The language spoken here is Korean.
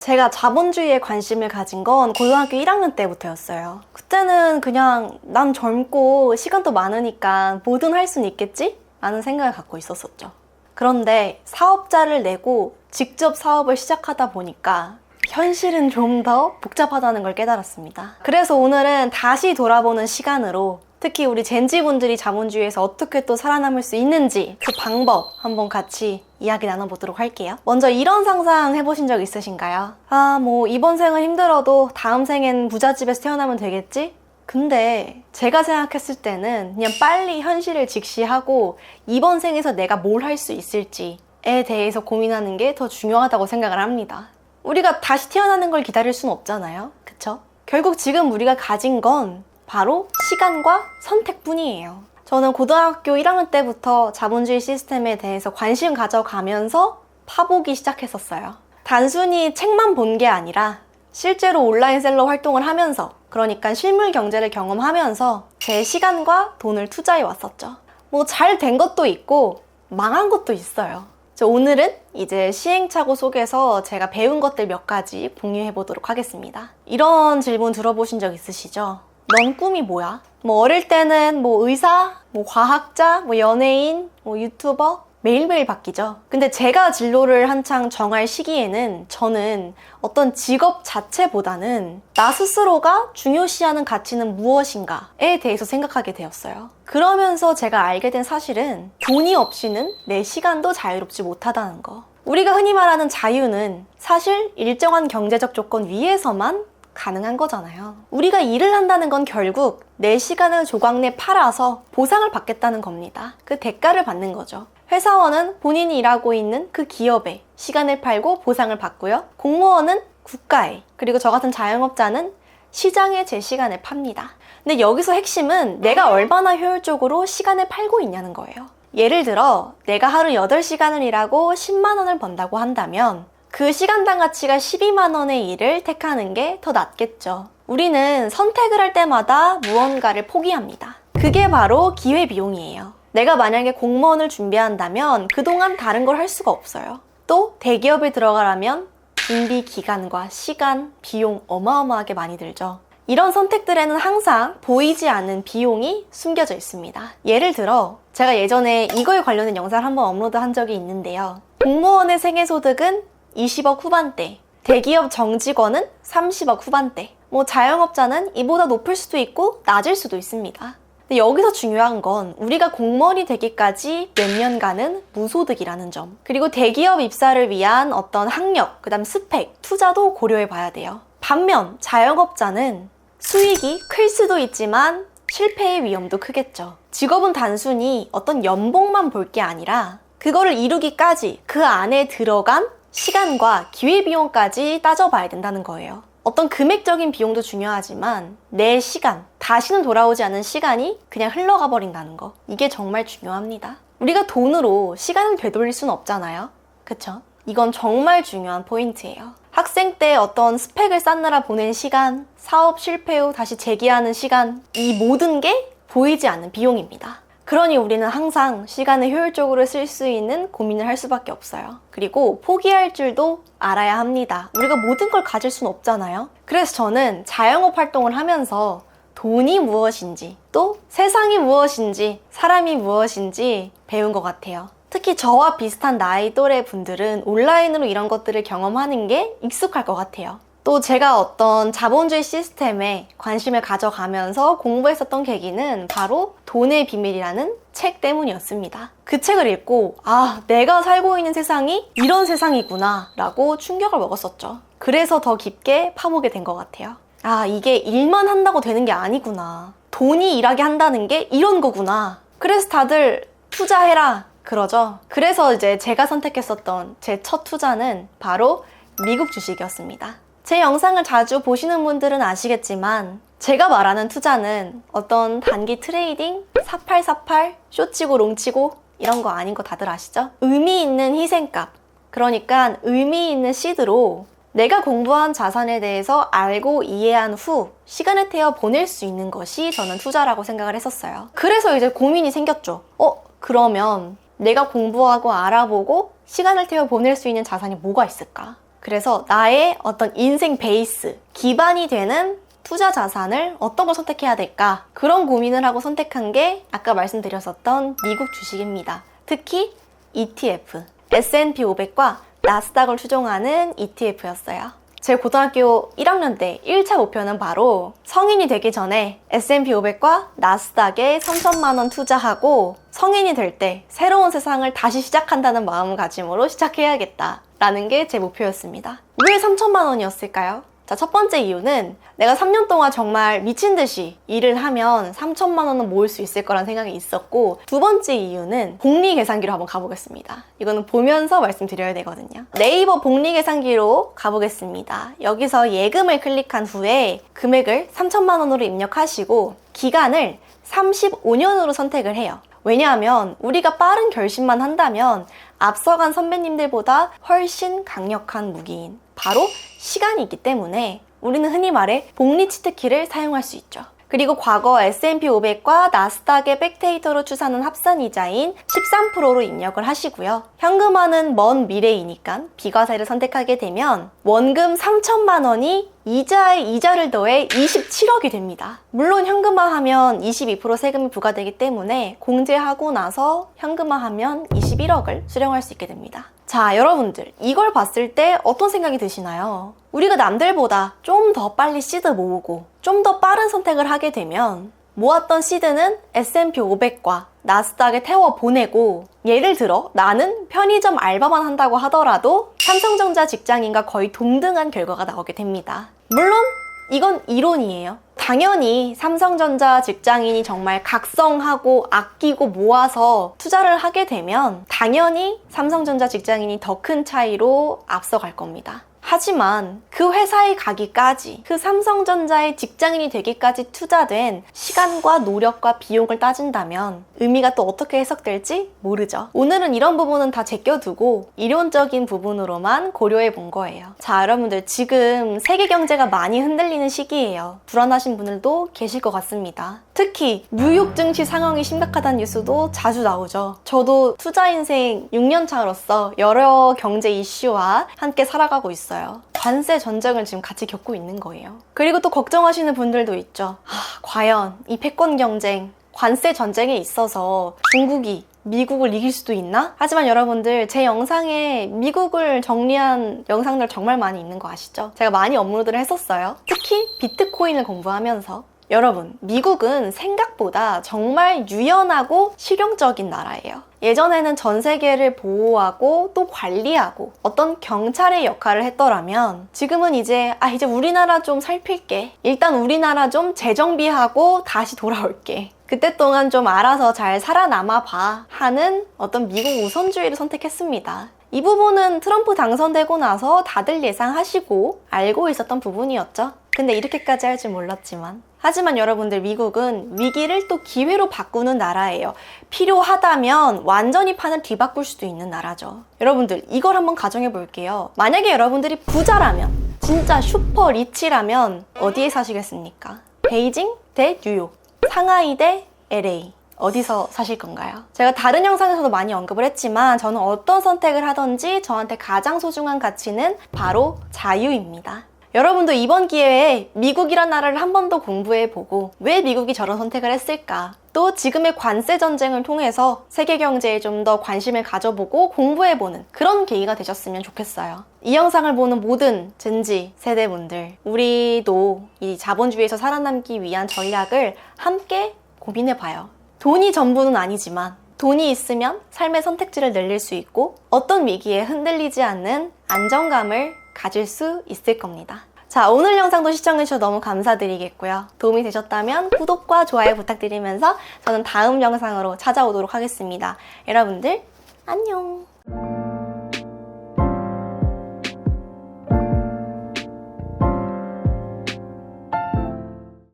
제가 자본주의에 관심을 가진 건 고등학교 1학년 때부터였어요. 그때는 그냥 난 젊고 시간도 많으니까 뭐든 할 수는 있겠지? 라는 생각을 갖고 있었었죠. 그런데 사업자를 내고 직접 사업을 시작하다 보니까 현실은 좀 더 복잡하다는 걸 깨달았습니다. 그래서 오늘은 다시 돌아보는 시간으로 특히 우리 젠지분들이 자본주의에서 어떻게 또 살아남을 수 있는지 그 방법 한번 같이 이야기 나눠보도록 할게요. 먼저 이런 상상 해보신 적 있으신가요? 이번 생은 힘들어도 다음 생엔 부잣집에서 태어나면 되겠지? 근데 제가 생각했을 때는 그냥 빨리 현실을 직시하고 이번 생에서 내가 뭘 할 수 있을지에 대해서 고민하는 게 더 중요하다고 생각을 합니다. 우리가 다시 태어나는 걸 기다릴 수는 없잖아요. 그쵸? 결국 지금 우리가 가진 건 바로 시간과 선택뿐이에요. 저는 고등학교 1학년 때부터 자본주의 시스템에 대해서 관심 가져가면서 파보기 시작했었어요. 단순히 책만 본 게 아니라 실제로 온라인 셀러 활동을 하면서, 그러니까 실물 경제를 경험하면서 제 시간과 돈을 투자해 왔었죠. 잘 된 것도 있고 망한 것도 있어요. 오늘은 이제 시행착오 속에서 제가 배운 것들 몇 가지 공유해 보도록 하겠습니다. 이런 질문 들어보신 적 있으시죠? 넌 꿈이 뭐야? 어릴 때는 의사, 과학자, 연예인, 유튜버 매일매일 바뀌죠. 근데 제가 진로를 한창 정할 시기에는 저는 어떤 직업 자체보다는 나 스스로가 중요시하는 가치는 무엇인가에 대해서 생각하게 되었어요. 그러면서 제가 알게 된 사실은 돈이 없이는 내 시간도 자유롭지 못하다는 거. 우리가 흔히 말하는 자유는 사실 일정한 경제적 조건 위에서만 가능한 거잖아요. 우리가 일을 한다는 건 결국 내 시간을 조각내 팔아서 보상을 받겠다는 겁니다. 그 대가를 받는 거죠. 회사원은 본인이 일하고 있는 그 기업에 시간을 팔고 보상을 받고요. 공무원은 국가에, 그리고 저 같은 자영업자는 시장에 제 시간을 팝니다. 근데 여기서 핵심은 내가 얼마나 효율적으로 시간을 팔고 있냐는 거예요. 예를 들어 내가 하루 8시간을 일하고 10만 원을 번다고 한다면 그 시간당 가치가 12만 원의 일을 택하는 게 더 낫겠죠. 우리는 선택을 할 때마다 무언가를 포기합니다. 그게 바로 기회비용이에요. 내가 만약에 공무원을 준비한다면 그동안 다른 걸 할 수가 없어요. 또 대기업에 들어가려면 준비 기간과 시간, 비용 어마어마하게 많이 들죠. 이런 선택들에는 항상 보이지 않는 비용이 숨겨져 있습니다. 예를 들어 제가 예전에 이거에 관련된 영상을 한번 업로드한 적이 있는데요. 공무원의 생애소득은 20억 후반대, 대기업 정직원은 30억 후반대, 자영업자는 이보다 높을 수도 있고 낮을 수도 있습니다. 근데 여기서 중요한 건 우리가 공무원이 되기까지 몇 년간은 무소득이라는 점, 그리고 대기업 입사를 위한 어떤 학력, 그 다음 스펙, 투자도 고려해 봐야 돼요. 반면 자영업자는 수익이 클 수도 있지만 실패의 위험도 크겠죠. 직업은 단순히 어떤 연봉만 볼 게 아니라 그거를 이루기까지 그 안에 들어간 시간과 기회비용까지 따져봐야 된다는 거예요. 어떤 금액적인 비용도 중요하지만 내 시간, 다시는 돌아오지 않은 시간이 그냥 흘러가 버린다는 거, 이게 정말 중요합니다. 우리가 돈으로 시간을 되돌릴 수는 없잖아요. 그쵸? 이건 정말 중요한 포인트예요. 학생 때 어떤 스펙을 쌓느라 보낸 시간, 사업 실패 후 다시 재기하는 시간, 이 모든 게 보이지 않는 비용입니다. 그러니 우리는 항상 시간을 효율적으로 쓸 수 있는 고민을 할 수밖에 없어요. 그리고 포기할 줄도 알아야 합니다. 우리가 모든 걸 가질 수는 없잖아요. 그래서 저는 자영업 활동을 하면서 돈이 무엇인지, 또 세상이 무엇인지, 사람이 무엇인지 배운 것 같아요. 특히 저와 비슷한 나이 또래 분들은 온라인으로 이런 것들을 경험하는 게 익숙할 것 같아요. 또 제가 어떤 자본주의 시스템에 관심을 가져가면서 공부했었던 계기는 바로 돈의 비밀이라는 책 때문이었습니다. 그 책을 읽고 내가 살고 있는 세상이 이런 세상이구나 라고 충격을 먹었었죠. 그래서 더 깊게 파보게 된 것 같아요. 이게 일만 한다고 되는 게 아니구나. 돈이 일하게 한다는 게 이런 거구나. 그래서 다들 투자해라 그러죠. 그래서 이제 제가 선택했었던 제 첫 투자는 바로 미국 주식이었습니다. 제 영상을 자주 보시는 분들은 아시겠지만 제가 말하는 투자는 어떤 단기 트레이딩, 사팔사팔, 쇼치고 롱치고 이런 거 아닌 거 다들 아시죠? 의미 있는 희생값, 그러니까 의미 있는 시드로 내가 공부한 자산에 대해서 알고 이해한 후 시간을 태워 보낼 수 있는 것이 저는 투자라고 생각을 했었어요. 그래서 이제 고민이 생겼죠. 그러면 내가 공부하고 알아보고 시간을 태워 보낼 수 있는 자산이 뭐가 있을까? 그래서 나의 어떤 인생 베이스, 기반이 되는 투자 자산을 어떤 걸 선택해야 될까? 그런 고민을 하고 선택한 게 아까 말씀드렸었던 미국 주식입니다. 특히 ETF, S&P 500과 나스닥을 추종하는 ETF였어요. 제 고등학교 1학년 때 1차 목표는 바로 성인이 되기 전에 S&P 500과 나스닥에 3천만 원 투자하고 성인이 될 때 새로운 세상을 다시 시작한다는 마음가짐으로 시작해야겠다라는 게 제 목표였습니다. 왜 3천만 원이었을까요? 자, 첫 번째 이유는 내가 3년 동안 정말 미친 듯이 일을 하면 3천만 원은 모을 수 있을 거란 생각이 있었고, 두 번째 이유는 복리 계산기로 한번 가보겠습니다. 이거는 보면서 말씀드려야 되거든요. 네이버 복리 계산기로 가보겠습니다. 여기서 예금을 클릭한 후에 금액을 3천만 원으로 입력하시고 기간을 35년으로 선택을 해요. 왜냐하면 우리가 빠른 결심만 한다면 앞서간 선배님들보다 훨씬 강력한 무기인 바로 시간이 있기 때문에 우리는 흔히 말해 복리 치트키를 사용할 수 있죠. 그리고 과거 S&P 500과 나스닥의 백데이터로 추산한 합산이자인 13%로 입력을 하시고요. 현금화는 먼 미래이니까 비과세를 선택하게 되면 원금 3천만 원이 이자에 이자를 더해 27억이 됩니다. 물론 현금화하면 22% 세금이 부과되기 때문에 공제하고 나서 현금화하면 21억을 수령할 수 있게 됩니다. 자, 여러분들 이걸 봤을 때 어떤 생각이 드시나요? 우리가 남들보다 좀 더 빨리 시드 모으고 좀 더 빠른 선택을 하게 되면 모았던 시드는 S&P 500과 나스닥에 태워 보내고, 예를 들어 나는 편의점 알바만 한다고 하더라도 삼성전자 직장인과 거의 동등한 결과가 나오게 됩니다. 물론 이건 이론이에요. 당연히 삼성전자 직장인이 정말 각성하고 아끼고 모아서 투자를 하게 되면 당연히 삼성전자 직장인이 더 큰 차이로 앞서갈 겁니다. 하지만 그 회사에 가기까지, 그 삼성전자의 직장인이 되기까지 투자된 시간과 노력과 비용을 따진다면 의미가 또 어떻게 해석될지 모르죠. 오늘은 이런 부분은 다 제껴두고 이론적인 부분으로만 고려해 본 거예요. 자, 여러분들 지금 세계 경제가 많이 흔들리는 시기예요. 불안하신 분들도 계실 것 같습니다. 특히 뉴욕 증시 상황이 심각하다는 뉴스도 자주 나오죠. 저도 투자 인생 6년 차로서 여러 경제 이슈와 함께 살아가고 있어요. 관세 전쟁을 지금 같이 겪고 있는 거예요. 그리고 또 걱정하시는 분들도 있죠. 과연 이 패권 경쟁, 관세 전쟁에 있어서 중국이 미국을 이길 수도 있나? 하지만 여러분들 제 영상에 미국을 정리한 영상들 정말 많이 있는 거 아시죠? 제가 많이 업로드를 했었어요. 특히 비트코인을 공부하면서. 여러분, 미국은 생각보다 정말 유연하고 실용적인 나라예요. 예전에는 전 세계를 보호하고 또 관리하고 어떤 경찰의 역할을 했더라면 지금은 이제 우리나라 좀 살필게. 일단 우리나라 좀 재정비하고 다시 돌아올게. 그때 동안 좀 알아서 잘 살아남아 봐 하는 어떤 미국 우선주의를 선택했습니다. 이 부분은 트럼프 당선되고 나서 다들 예상하시고 알고 있었던 부분이었죠. 근데 이렇게까지 할 줄 몰랐지만. 하지만 여러분들, 미국은 위기를 또 기회로 바꾸는 나라예요. 필요하다면 완전히 판을 뒤바꿀 수도 있는 나라죠. 여러분들, 이걸 한번 가정해 볼게요. 만약에 여러분들이 부자라면, 진짜 슈퍼 리치라면 어디에 사시겠습니까? 베이징 대 뉴욕, 상하이 대 LA. 어디서 사실 건가요? 제가 다른 영상에서도 많이 언급을 했지만 저는 어떤 선택을 하든지 저한테 가장 소중한 가치는 바로 자유입니다. 여러분도 이번 기회에 미국이란 나라를 한 번 더 공부해보고 왜 미국이 저런 선택을 했을까? 또 지금의 관세 전쟁을 통해서 세계 경제에 좀 더 관심을 가져보고 공부해보는 그런 계기가 되셨으면 좋겠어요. 이 영상을 보는 모든 젠지 세대분들, 우리도 이 자본주의에서 살아남기 위한 전략을 함께 고민해봐요. 돈이 전부는 아니지만 돈이 있으면 삶의 선택지를 늘릴 수 있고 어떤 위기에 흔들리지 않는 안정감을 가질 수 있을 겁니다. 자, 오늘 영상도 시청해주셔서 너무 감사드리겠고요. 도움이 되셨다면 구독과 좋아요 부탁드리면서 저는 다음 영상으로 찾아오도록 하겠습니다. 여러분들 안녕.